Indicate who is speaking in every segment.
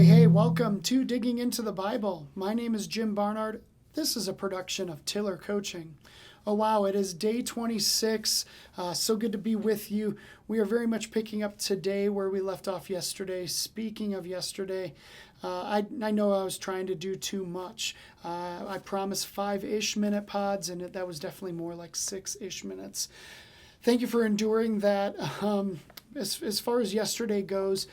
Speaker 1: Hey, welcome to Digging into the Bible. My name is Jim Barnard. This is a production of Tiller Coaching. Oh, wow, it is day 26. So good to be with you. We are very much picking up today where we left off yesterday. Speaking of yesterday, I know I was trying to do too much. I promised 5-ish minute pods, and that was definitely more like 6-ish minutes. Thank you for enduring that. As far as yesterday goes,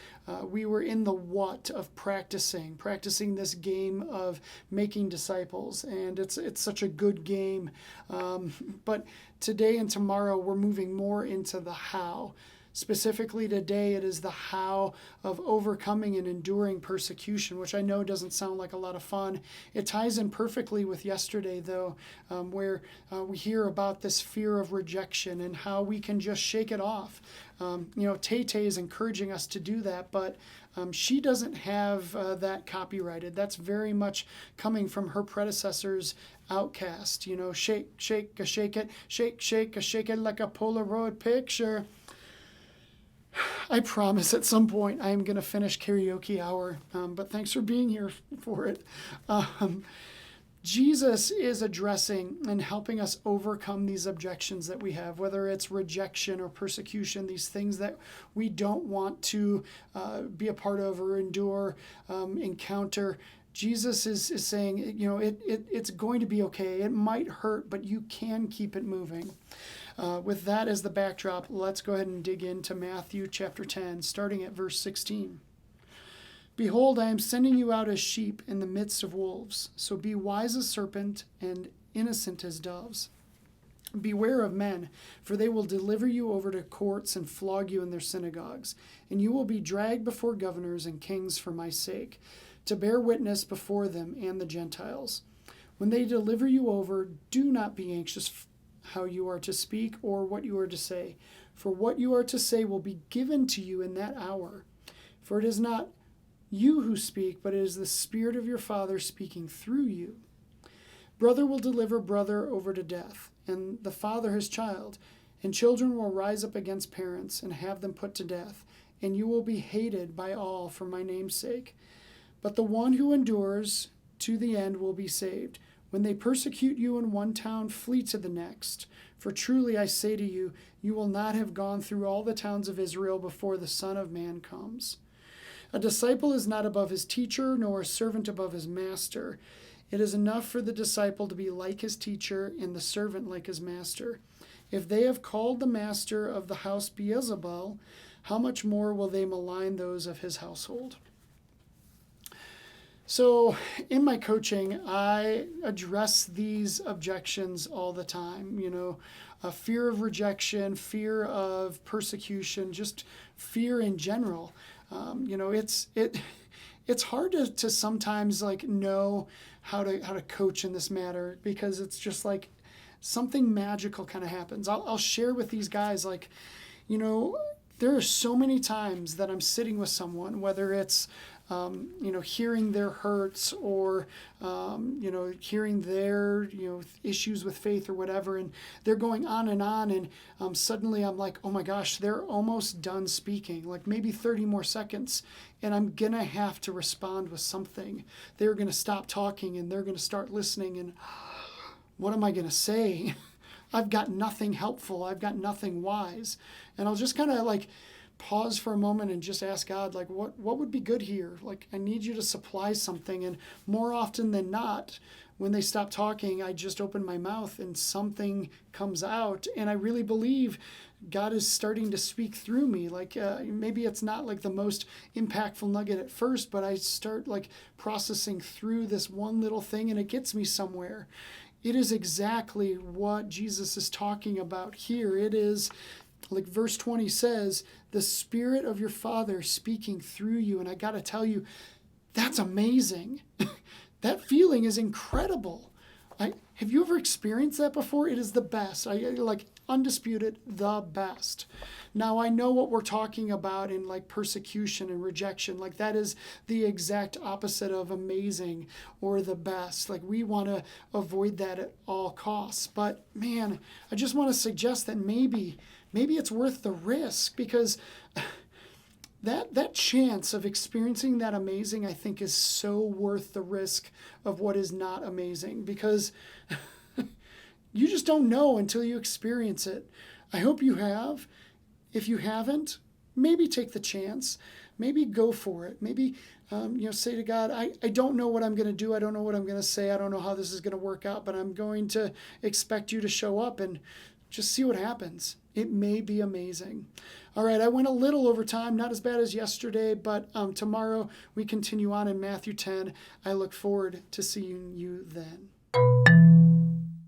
Speaker 1: we were in the what of practicing this game of making disciples, and it's such a good game. But today and tomorrow, we're moving more into the how. Specifically today, it is the how of overcoming and enduring persecution, which I know doesn't sound like a lot of fun. It ties in perfectly with yesterday, though, where we hear about this fear of rejection and how we can just shake it off. Tay is encouraging us to do that, but she doesn't have that copyrighted. That's very much coming from her predecessors, Outcast. Shake it, shake it like a Polaroid picture. I promise at some point I am going to finish karaoke hour, but thanks for being here for it. Jesus is addressing and helping us overcome these objections that we have, whether it's rejection or persecution, these things that we don't want to be a part of or endure, encounter. Jesus is saying, it's going to be okay. It might hurt, but you can keep it moving. With that as the backdrop, let's go ahead and dig into Matthew chapter 10, starting at verse 16. Behold, I am sending you out as sheep in the midst of wolves, so be wise as serpent and innocent as doves. Beware of men, for they will deliver you over to courts and flog you in their synagogues, and you will be dragged before governors and kings for my sake, to bear witness before them and the Gentiles. When they deliver you over, do not be anxious how you are to speak or what you are to say, for what you are to say will be given to you in that hour. For it is not you who speak, but it is the Spirit of your Father speaking through you. Brother will deliver brother over to death, and the father his child, and children will rise up against parents and have them put to death, and you will be hated by all for my name's sake. But the one who endures to the end will be saved. When they persecute you in one town, flee to the next. For truly I say to you, you will not have gone through all the towns of Israel before the Son of Man comes. A disciple is not above his teacher, nor a servant above his master. It is enough for the disciple to be like his teacher, and the servant like his master. If they have called the master of the house Beelzebul, how much more will they malign those of his household? So in my coaching, I address these objections all the time, a fear of rejection, fear of persecution, just fear in general. It's hard to sometimes know how to coach in this matter, because it's just like something magical kind of happens. I'll share with these guys, there are so many times that I'm sitting with someone, whether it's hearing their hurts or, hearing their, issues with faith or whatever, and they're going on, and suddenly I'm like, oh my gosh, they're almost done speaking, like maybe 30 more seconds, and I'm going to have to respond with something. They're going to stop talking, and they're going to start listening, and what am I going to say? I've got nothing helpful. I've got nothing wise. And I'll just kind of pause for a moment and just ask God, what would be good here? I need you to supply something. And more often than not, when they stop talking, I just open my mouth and something comes out. And I really believe God is starting to speak through me. Maybe it's not the most impactful nugget at first, but I start processing through this one little thing, and it gets me somewhere. It is exactly what Jesus is talking about here. It is, like verse 20 says, the Spirit of your Father speaking through you. And I got to tell you, that's amazing. That feeling is incredible. Have you ever experienced that before? It is the best. Undisputed, the best. Now, I know what we're talking about in persecution and rejection. That is the exact opposite of amazing or the best. We want to avoid that at all costs. But man, I just want to suggest that maybe it's worth the risk, because that chance of experiencing that amazing, I think, is so worth the risk of what is not amazing, because you just don't know until you experience it. I hope you have. If you haven't, maybe take the chance. Maybe go for it. Maybe say to God, I don't know what I'm going to do. I don't know what I'm going to say. I don't know how this is going to work out, but I'm going to expect you to show up and just see what happens. It may be amazing. All right, I went a little over time, not as bad as yesterday, but tomorrow we continue on in Matthew 10. I look forward to seeing you then.